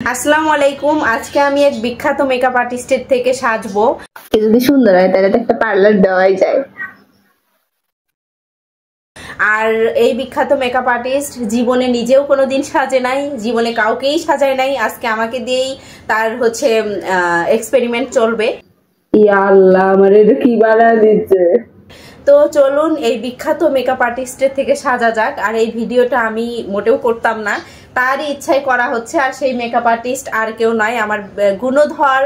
আসসালামু আলাইকুম। আজকে আমি এক বিখ্যাত মেকআপ আর্টিস্টের থেকে সাজবো। যদি সুন্দর হয় তাহলে একটা পার্লার দেওয়াই যায়। আর এই বিখ্যাত মেকআপ আর্টিস্ট জীবনে নিজেও কোনোদিন সাজে নাই, জীবনে কাউকেই সাজায় নাই। আজকে আমাকে দিয়েই তার এক্সপেরিমেন্ট চলবে। ইয়া আল্লাহ, আমার এটা কি বানা দিচ্ছে। তো চলুন এই বিখ্যাত মেকআপ আর্টিস্টের থেকে সাজা যাক। আর এই ভিডিওটা আমি মোটেও করতাম না, তারই ইচ্ছায় করা হচ্ছে। আর সেই মেকআপ আর্টিস্ট আর কেউ নয়, আমার গুণধর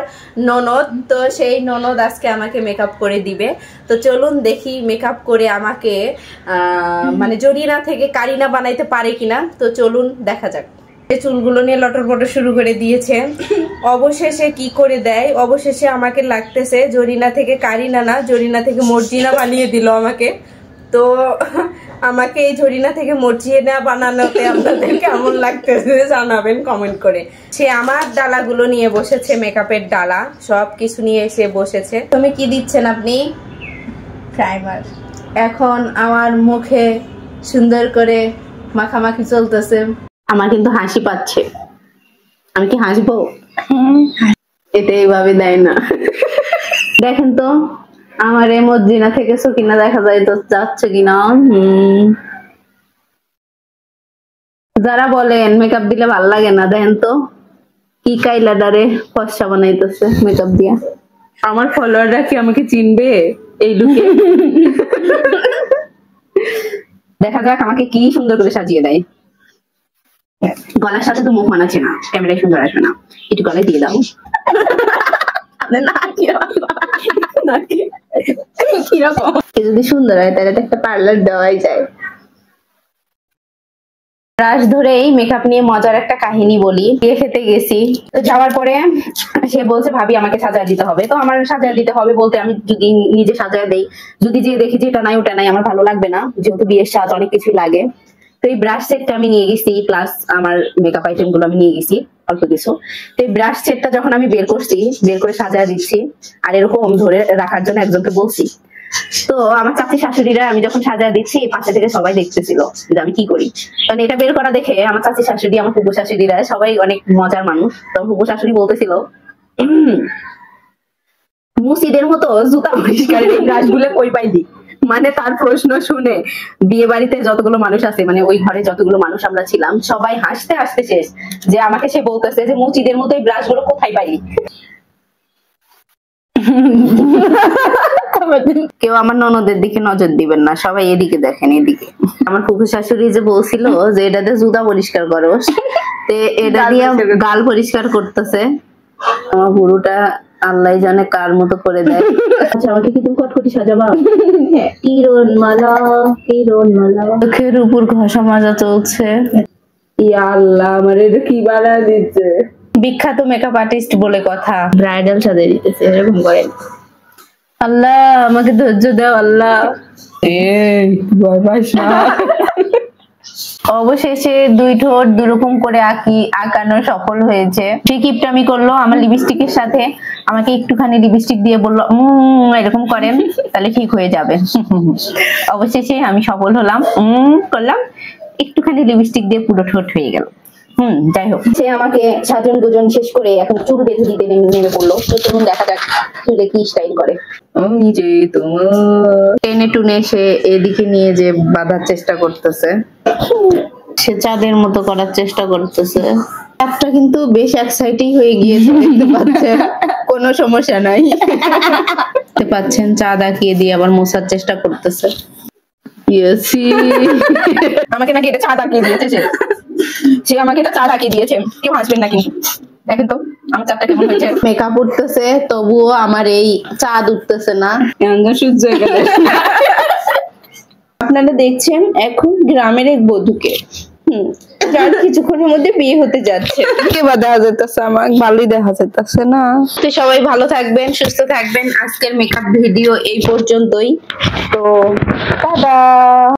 ননদ। তো সেই ননদ আজকে আমাকে মেকআপ করে দিবে। তো চলুন দেখি মেকআপ করে আমাকে জরিনা থেকে কারিনা বানাইতে পারে কিনা। তো চলুন দেখা যাক। চুলগুলো নিয়ে লটর পটর শুরু করে দিয়েছে। অবশেষে কি করে দেয়, অবশেষে আমাকে লাগতেছে জরিনা থেকে কারিনা না, জরিনা থেকে মর্জিনা বানিয়ে দিল আমাকে। তো আমাকে এই জরিনা থেকে মর্জিনা বানানোতে আপনাদের কেমন লাগতেছে জানাবেন কমেন্ট করে। সে আমার ডালাগুলো নিয়ে বসেছে, মেকআপের ডালা সব কিছু নিয়ে এসে বসেছে। তুমি কি দিচ্ছেন আপনি? প্রাইমার। এখন আমার মুখে সুন্দর করে মাখামাখি চলতেছে। আমার কিন্তু হাসি পাচ্ছে, আমি কি হাসবো? এটা এইভাবে দেয় না। দেখেন তো আমার এই মর্জিনা থেকে সকিনা দেখা যায় তো যাচ্ছে কিনা। যারা বলেন মেকআপ দিলে ভাল লাগে না, দেখেন তো কি কাইলাডারে ফর্সা বানাইতেছে মেকআপ দিয়া। আমার ফলোয়াররা কি আমাকে চিনবে এই লুকে? দেখা যাক আমাকে কি সুন্দর করে সাজিয়ে দেয়। গলার সাথে তো মুখ মানাচ্ছে না, ক্যামেরায় সুন্দর আসবে না। একটু গলায় দিয়ে দাও। যদি সুন্দর হয় তাহলে একটা পার্লার দেওয়াই যায়। ব্রাশ ধরেই মেকআপ নিয়ে মজার একটা কাহিনী বলি। বিয়ে খেতে গেছি, তো যাওয়ার পরে সে বলছে ভাবি আমাকে সাজায় দিতে হবে। তো আমার সাজায় দিতে হবে বলতে আমি যদি নিজে সাজায় দেই, যদি যে দেখি যে এটা নাই ওটা নাই আমার ভালো লাগবে না, যেহেতু বিয়ের সাজ অনেক কিছুই লাগে। তো এই ব্রাশ সেটটা আমি নিয়ে গেছি, প্লাস আমার মেকআপ আইটেম গুলো আমি নিয়ে গেছি অল্প কিছু। তো এই ব্রাশ সেটটা যখন আমি বের করছি, বের করে সাজায় দিচ্ছি, আর এরকম ধরে রাখার জন্য একজনকে বলছি। তো আমার চাচি শাশুড়িরা আমি যখন সাজায় দিচ্ছি পাশে থেকে সবাই দেখতেছিল যে আমি কি করি। কারণ এটা বের করা দেখে আমার চাচি শাশুড়ি, আমার ফুপু শাশুড়িরা সবাই অনেক মজার মানুষ। তো ফুপু শাশুড়ি বলতেছিল মুসিদের মতো জুতা পরিষ্কারের এই ব্রাশগুলো কই পাইলি। মানে তার প্রশ্ন শুনে বিয়ে বাড়িতে যতগুলো মানুষ আছে, মানে ওই ঘরে যতগুলো মানুষ আমরা ছিলাম, সবাই হাসতে হাসতে শেষ। যে আমাকে সে বলতেছে যে মুচিদের মতো এই ব্রাশ গুলো কোথায় পাইলি। কেউ আমার ননদের দিকে নজর দিবেন না, সবাই এদিকে দেখেন, এদিকে। আমার ফুফু শাশুড়ি যে বলছিল যে এটাতে জুতা পরিষ্কার করো, এটা দিয়ে গাল পরিষ্কার করতেছে। আমার পুরোটা আল্লাহ জানে কার মতো করে দেয়। আচ্ছা আমাকে কি তুমি কটকটি সাজাবা? কিরণ মালা, কিরণ মালা, চোখের উপর ঘষা মাজা চলছে। ইয়া আল্লাহ, আমার এটা কি বানা দিচ্ছে। বিখ্যাত মেকআপ আর্টিস্ট বলে কথা, ব্রাইডাল সাজিয়ে দিতেছে এরকম করেন। আল্লাহ আমাকে ধৈর্য দাও আল্লাহ। ভয় পাস না। অবশেষে দুই ঠোঁট দুরকম করে আঁকানো সফল হয়েছে। সে কিপটামি করলো আমার লিপস্টিকের সাথে, আমাকে একটুখানি লিপস্টিক দিয়ে বললো এরকম করেন তাহলে ঠিক হয়ে যাবে। অবশেষে আমি সফল হলাম, করলাম, একটুখানি লিপস্টিক দিয়ে পুরো ঠোঁট হয়ে গেল। যাই হোক, সে আমাকে সাজন গুজন শেষ করে এখন চুল বেঁধে দিতে নেমে পড়লো। তো চলুন দেখা যাক চুলে কি স্টাইল করে। আমি যে তোমার টেনে টুনে সে এদিকে নিয়ে যে বাঁধার চেষ্টা করতেছে, সে চাঁদের মতো করার চেষ্টা করতেছে। একটা কিন্তু বেশ এক্সাইটিং হয়ে গিয়েছে, দেখতে পাচ্ছেন। কোনো সমস্যা নাই, দেখতে পাচ্ছেন চাঁদ আঁকিয়ে দিয়ে আবার মোছার চেষ্টা করতেছে। আমাকে নাকি এটা চাঁদ আঁকিয়ে দিয়েছে, সে আমাকে এটা চাঁদ আঁকিয়ে দিয়েছে। কেউ হাসবেন না কিন্তু। দেখেন তো আমার চাঁদটা কেমন হয়েছে। মেকআপ উঠতেছে তবুও আমার এই চাঁদ উঠতেছে না, সূর্য হয়ে গেল। আপনারা দেখছেন এখন গ্রামের এক বধূকে, যার কিছুক্ষণের মধ্যে বিয়ে হতে যাচ্ছে। দেখা যেতেছে আমার ভালোই দেখা যেতেছে না। তো সবাই ভালো থাকবেন, সুস্থ থাকবেন। আজকের মেকআপ ভিডিও এই পর্যন্তই। তো টাটা।